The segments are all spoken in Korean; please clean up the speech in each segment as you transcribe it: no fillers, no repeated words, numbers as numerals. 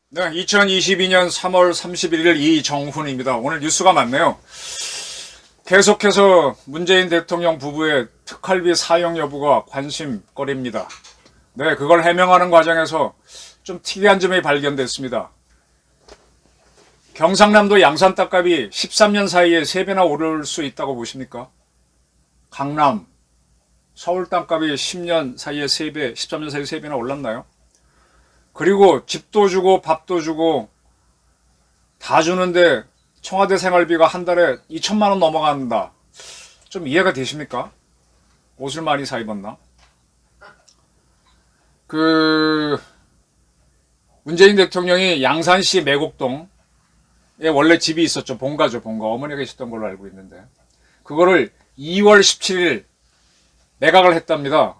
네, 2022년 3월 31일 이정훈입니다. 오늘 뉴스가 많네요. 계속해서 문재인 대통령 부부의 특활비 사용 여부가 관심거리입니다. 네, 그걸 해명하는 과정에서 좀 특이한 점이 발견됐습니다. 경상남도 양산 땅값이 13년 사이에 3배나 오를 수 있다고 보십니까? 강남, 서울 땅값이 10년 사이에 3배, 13년 사이에 3배나 올랐나요? 그리고 집도 주고 밥도 주고 다 주는데 청와대 생활비가 한 달에 2천만 원 넘어간다. 좀 이해가 되십니까? 옷을 많이 사 입었나? 문재인 대통령이 양산시 매곡동에 원래 집이 있었죠. 본가죠, 본가. 어머니가 계셨던 걸로 알고 있는데. 그거를 2월 17일 매각을 했답니다.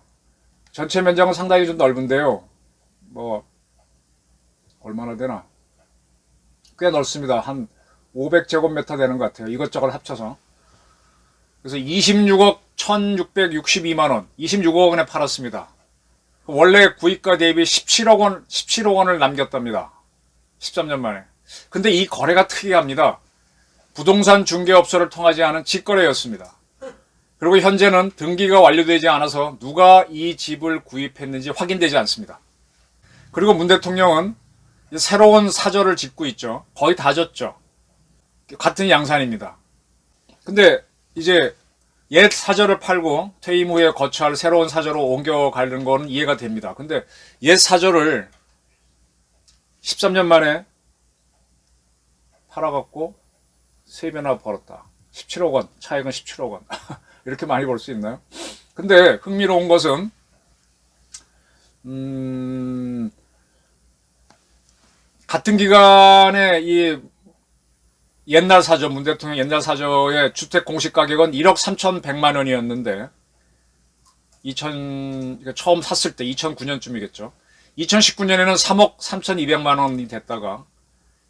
전체 면적은 상당히 좀 넓은데요. 얼마나 되나? 꽤 넓습니다. 한 500제곱미터 되는 것 같아요. 이것저것 합쳐서. 그래서 26억 1662만원, 26억 원에 팔았습니다. 원래 구입가 대비 17억 원을 남겼답니다. 13년 만에. 근데 이 거래가 특이합니다. 부동산 중개업소를 통하지 않은 직거래였습니다. 그리고 현재는 등기가 완료되지 않아서 누가 이 집을 구입했는지 확인되지 않습니다. 그리고 문 대통령은 새로운 사저를 짓고 있죠. 거의 다 졌죠. 같은 양산입니다. 근데 이제 옛 사저를 팔고 퇴임 후에 거처할 새로운 사저로 옮겨가는 건 이해가 됩니다. 근데 옛 사저를 13년 만에 팔아갖고 3배나 벌었다. 17억 원, 차액은 17억 원. 이렇게 많이 벌 수 있나요? 근데 흥미로운 것은 같은 기간에 이 옛날 사저, 문 대통령 옛날 사저의 주택 공시 가격은 1억 3,100만 원이었는데 처음 샀을 때 2009년쯤이겠죠. 2019년에는 3억 3,200만 원이 됐다가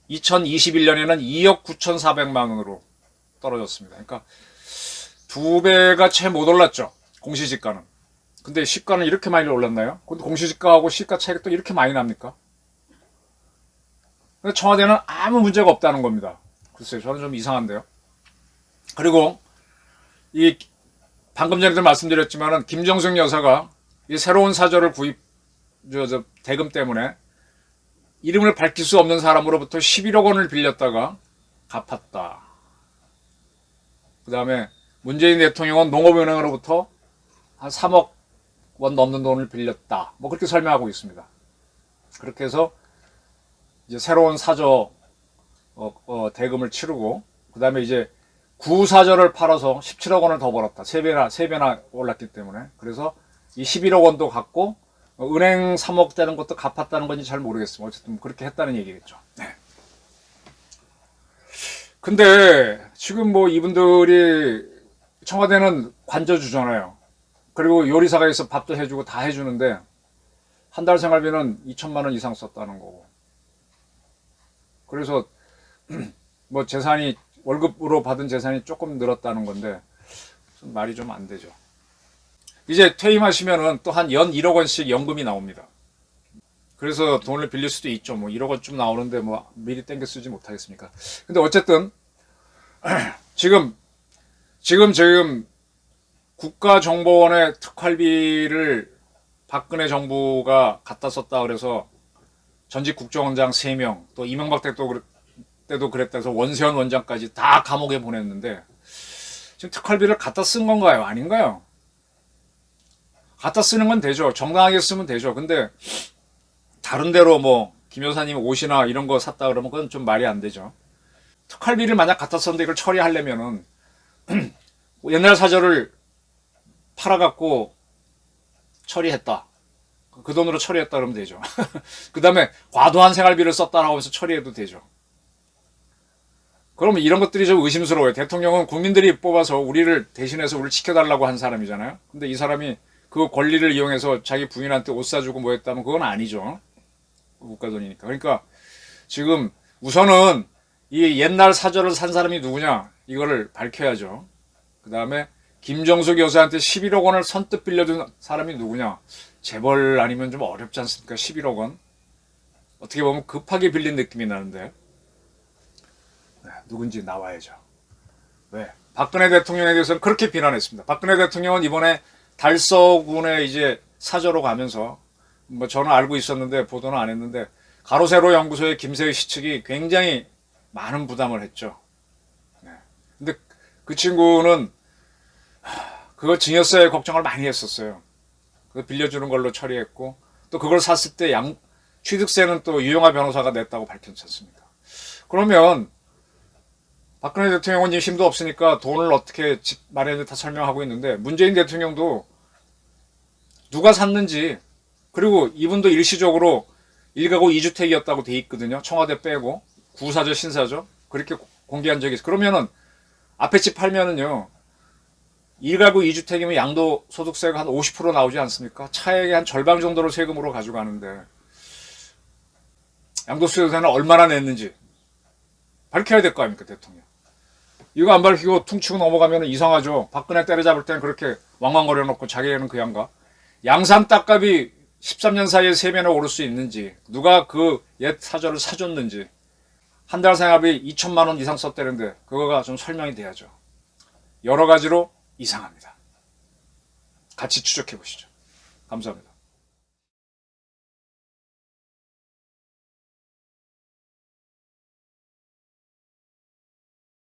2021년에는 2억 9,400만 원으로 떨어졌습니다. 그러니까 2배가 채 못 올랐죠. 공시지가는. 근데 시가는 이렇게 많이 올랐나요? 근데 공시지가하고 시가 차이가 또 이렇게 많이 납니까? 청와대는 아무 문제가 없다는 겁니다. 글쎄요, 저는 좀 이상한데요. 그리고 방금 전에도 말씀드렸지만은 김정숙 여사가 이 새로운 사저를 대금 때문에 이름을 밝힐 수 없는 사람으로부터 11억 원을 빌렸다가 갚았다. 그 다음에 문재인 대통령은 농업은행으로부터 한 3억 원 넘는 돈을 빌렸다. 그렇게 설명하고 있습니다. 그렇게 해서 이제 새로운 사저 대금을 치르고 그 다음에 이제 구사저를 팔아서 17억 원을 더 벌었다. 3배나 올랐기 때문에. 그래서 이 11억 원도 갚고 은행 3억 되는 것도 갚았다는 건지 잘 모르겠습니다. 어쨌든 그렇게 했다는 얘기겠죠. 네. 근데 지금 이분들이 청와대는 관저주잖아요. 그리고 요리사가 있어 밥도 해주고 다 해주는데 한 달 생활비는 2천만 원 이상 썼다는 거고. 그래서 재산이 월급으로 받은 재산이 조금 늘었다는 건데 말이 좀 안 되죠. 이제 퇴임하시면은 또 한 연 1억 원씩 연금이 나옵니다. 그래서 돈을 빌릴 수도 있죠. 1억 원쯤 나오는데 미리 땡겨 쓰지 못하겠습니까? 근데 어쨌든 지금 국가정보원의 특활비를 박근혜 정부가 갖다 썼다 그래서 전직 국정원장 3명, 또 이명박 때도 그랬다 해서 원세현 원장까지 다 감옥에 보냈는데 지금 특활비를 갖다 쓴 건가요? 아닌가요? 갖다 쓰는 건 되죠. 정당하게 쓰면 되죠. 근데 다른 데로 김 여사님 옷이나 이런 거 샀다 그러면 그건 좀 말이 안 되죠. 특활비를 만약 갖다 썼는데 이걸 처리하려면은 옛날 사저를 팔아갖고 처리했다. 그 돈으로 처리했다 그러면 되죠. 그 다음에 과도한 생활비를 썼다라고 해서 처리해도 되죠. 그러면 이런 것들이 좀 의심스러워요. 대통령은 국민들이 뽑아서 우리를 대신해서 우리를 지켜달라고 한 사람이잖아요. 근데 이 사람이 그 권리를 이용해서 자기 부인한테 옷 사주고 했다면 그건 아니죠. 국가 돈이니까. 그러니까 지금 우선은 이 옛날 사저를 산 사람이 누구냐? 이거를 밝혀야죠. 그 다음에 김정숙 여사한테 11억 원을 선뜻 빌려준 사람이 누구냐? 재벌 아니면 좀 어렵지 않습니까? 11억 원. 어떻게 보면 급하게 빌린 느낌이 나는데 누군지 나와야죠. 왜? 박근혜 대통령에 대해서는 그렇게 비난했습니다. 박근혜 대통령은 이번에 달서군에 이제 사저로 가면서 뭐 저는 알고 있었는데 보도는 안 했는데 가로세로 연구소의 김세희 씨 측이 굉장히 많은 부담을 했죠. 근데 그 친구는 그거 증여세 걱정을 많이 했었어요. 그거 빌려주는 걸로 처리했고 또 그걸 샀을 때 취득세는 또 유영하 변호사가 냈다고 밝혔지 않습니까? 그러면 박근혜 대통령은 힘도 없으니까 돈을 어떻게 마련해 다 설명하고 있는데 문재인 대통령도 누가 샀는지 그리고 이분도 일시적으로 1가구 2주택이었다고 돼 있거든요. 청와대 빼고 구사저 신사저 그렇게 공개한 적이 있어요. 그러면은 앞에 집 팔면은요 1가구 2주택이면 양도소득세가 한 50% 나오지 않습니까? 차액의 한 절반 정도를 세금으로 가져가는데 양도소득세는 얼마나 냈는지 밝혀야 될 거 아닙니까 대통령. 이거 안 밝히고 퉁치고 넘어가면 이상하죠. 박근혜 때려잡을 때는 그렇게 왕왕거려 놓고 자기는 그양가. 양산 땅값이 13년 사이에 3배나 오를 수 있는지 누가 그 옛 사저를 사줬는지 한 달 생활비 2천만 원 이상 썼다는데 그거가 좀 설명이 돼야죠. 여러 가지로 이상합니다. 같이 추적해 보시죠. 감사합니다.